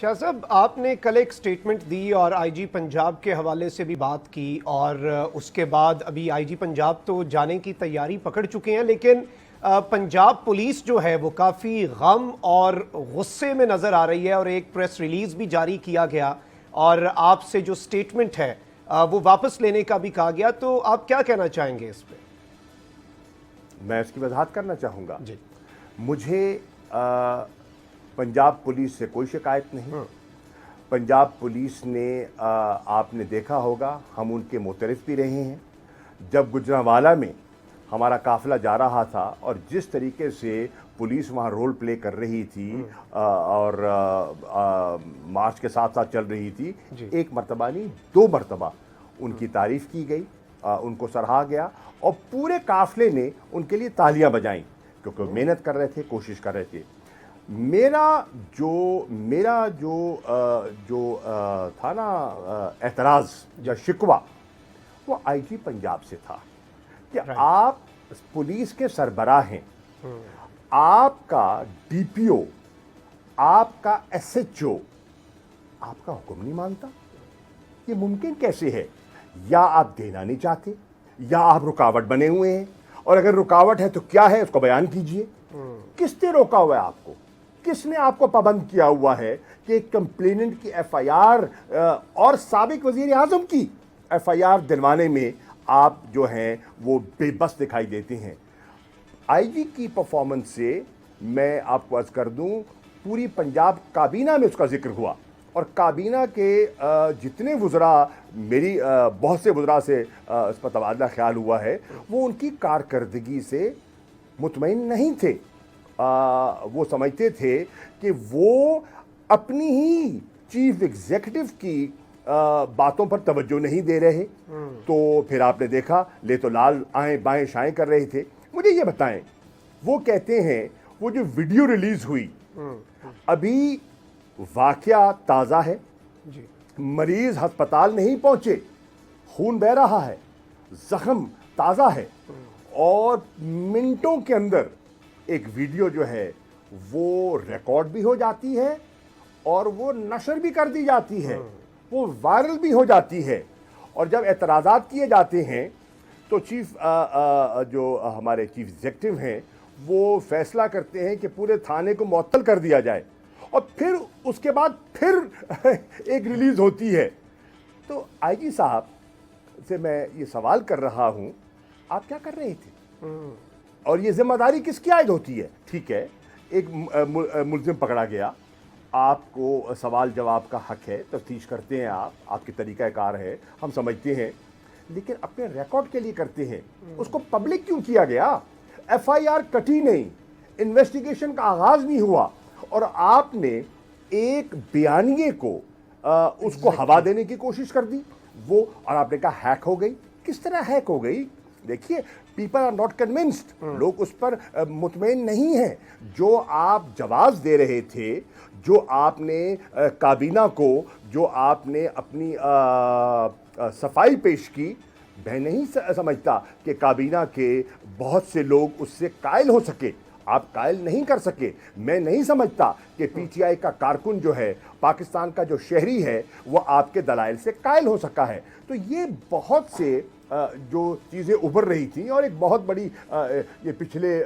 شاہ صاحب، آپ نے کل ایک سٹیٹمنٹ دی اور آئی جی پنجاب کے حوالے سے بھی بات کی، اور اس کے بعد ابھی آئی جی پنجاب تو جانے کی تیاری پکڑ چکے ہیں، لیکن پنجاب پولیس جو ہے وہ کافی غم اور غصے میں نظر آ رہی ہے، اور ایک پریس ریلیز بھی جاری کیا گیا اور آپ سے جو سٹیٹمنٹ ہے وہ واپس لینے کا بھی کہا گیا. تو آپ کیا کہنا چاہیں گے اس پہ؟ میں اس کی وضاحت کرنا چاہوں گا. جی، مجھے پنجاب پولیس سے کوئی شکایت نہیں. پنجاب پولیس نے آپ نے دیکھا ہوگا، ہم ان کے معترف بھی رہے ہیں. جب گجرانوالہ میں ہمارا قافلہ جا رہا تھا اور جس طریقے سے پولیس وہاں رول پلے کر رہی تھی اور مارچ کے ساتھ ساتھ چل رہی تھی، ایک مرتبہ نہیں 2 مرتبہ ان کی تعریف کی گئی، ان کو سراہا گیا، اور پورے قافلے نے ان کے لیے تالیاں بجائیں کیونکہ وہ محنت کر رہے تھے، کوشش کر رہے تھے. میرا جو تھا نا اعتراض یا شکوہ، وہ آئی جی پنجاب سے تھا کہ آپ پولیس کے سربراہ ہیں، آپ کا ڈی پی او، آپ کا ایس ایچ او آپ کا حکم نہیں مانتا. یہ ممکن کیسے ہے؟ یا آپ دینا نہیں چاہتے، یا آپ رکاوٹ بنے ہوئے ہیں، اور اگر رکاوٹ ہے تو کیا ہے اس کو بیان کیجئے. کس نے روکا ہوا ہے آپ کو؟ کس نے آپ کو پابند کیا ہوا ہے کہ ایک کمپلیننٹ کی ایف آئی آر اور سابق وزیر اعظم کی ایف آئی آر دلوانے میں آپ جو ہیں وہ بے بس دکھائی دیتے ہیں؟ آئی جی کی پرفارمنس سے میں آپ کو عرض کر دوں، پوری پنجاب کابینہ میں اس کا ذکر ہوا، اور کابینہ کے جتنے وزراء، میری بہت سے وزراء سے اس پر تبادلہ خیال ہوا ہے، وہ ان کی کارکردگی سے مطمئن نہیں تھے. وہ سمجھتے تھے کہ وہ اپنی ہی چیف ایگزیکٹو کی باتوں پر توجہ نہیں دے رہے. تو پھر آپ نے دیکھا لے تو لال آئیں بائیں شائیں کر رہے تھے. مجھے یہ بتائیں، وہ کہتے ہیں وہ جو ویڈیو ریلیز ہوئی، ابھی واقعہ تازہ ہے، مریض ہسپتال نہیں پہنچے، خون بہہ رہا ہے، زخم تازہ ہے، اور منٹوں کے اندر ایک ویڈیو جو ہے وہ ریکارڈ بھی ہو جاتی ہے اور وہ نشر بھی کر دی جاتی ہے، وہ وائرل بھی ہو جاتی ہے. اور جب اعتراضات کیے جاتے ہیں تو جو ہمارے چیف ایگزیکٹو ہیں وہ فیصلہ کرتے ہیں کہ پورے تھانے کو معطل کر دیا جائے، اور پھر اس کے بعد پھر ایک ریلیز ہوتی ہے. تو آئی جی صاحب سے میں یہ سوال کر رہا ہوں، آپ کیا کر رہے تھے؟ اور یہ ذمہ داری کس کی عائد ہوتی ہے؟ ٹھیک ہے، ایک ملزم پکڑا گیا، آپ کو سوال جواب کا حق ہے، تفتیش کرتے ہیں آپ کی طریقہ کار ہے، ہم سمجھتے ہیں، لیکن اپنے ریکارڈ کے لیے کرتے ہیں. اس کو پبلک کیوں کیا گیا؟ ایف آئی آر کٹی نہیں، انویسٹیگیشن کا آغاز نہیں ہوا، اور آپ نے ایک بیانیے کو اس کو ہوا دینے کی کوشش کر دی. وہ اور آپ نے کہا ہیک ہو گئی. کس طرح ہیک ہو گئی؟ دیکھیے، پیپل آر ناٹ کنونسڈ، لوگ اس پر مطمئن نہیں ہیں. جو آپ جواز دے رہے تھے، جو آپ نے کابینہ کو، جو آپ نے اپنی صفائی پیش کی، میں نہیں سمجھتا کہ کابینہ کے بہت سے لوگ اس سے قائل ہو سکے. آپ قائل نہیں کر سکے. میں نہیں سمجھتا کہ پی ٹی آئی کا کارکن جو ہے، پاکستان کا جو شہری ہے، وہ آپ کے دلائل سے قائل ہو سکا ہے. تو یہ بہت سے جو چیزیں ابھر رہی تھیں، اور ایک بہت بڑی یہ پچھلے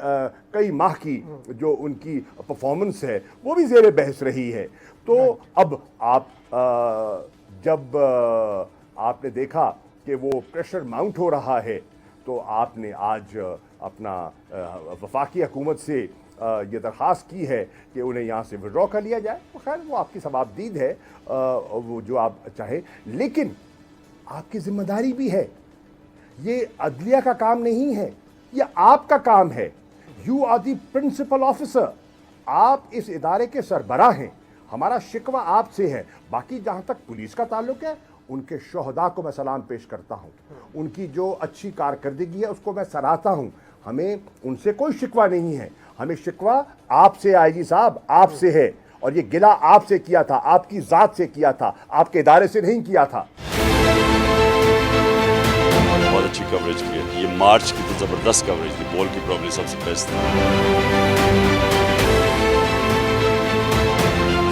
کئی ماہ کی جو ان کی پرفارمنس ہے وہ بھی زیر بحث رہی ہے. تو اب آپ جب آپ نے دیکھا کہ وہ پریشر ماؤنٹ ہو رہا ہے، تو آپ نے آج اپنا وفاقی حکومت سے یہ درخواست کی ہے کہ انہیں یہاں سے وڈرا کر لیا جائے. خیر، وہ آپ کی ثوابدید ہے، وہ جو آپ چاہیں، لیکن آپ کی ذمہ داری بھی ہے. یہ عدلیہ کا کام نہیں ہے، یہ آپ کا کام ہے. You are the principal officer, آپ اس ادارے کے سربراہ ہیں. ہمارا شکوہ آپ سے ہے. باقی جہاں تک پولیس کا تعلق ہے، ان کے شہداء کو میں سلام پیش کرتا ہوں، ان کی جو اچھی کارکردگی ہے اس کو میں سراہتا ہوں. ہمیں ان سے کوئی شکوہ نہیں ہے. ہمیں شکوہ آپ سے، آئی جی صاحب، آپ سے ہے، اور یہ گلہ آپ سے کیا تھا، آپ کی ذات سے کیا تھا، آپ کے ادارے سے نہیں کیا تھا. بہت اچھی کوریج کی ہے. یہ مارچ کی تو زبردست کوریج تھی، بال کی پرابلی سب سے بیسٹ تھی.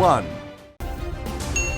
1।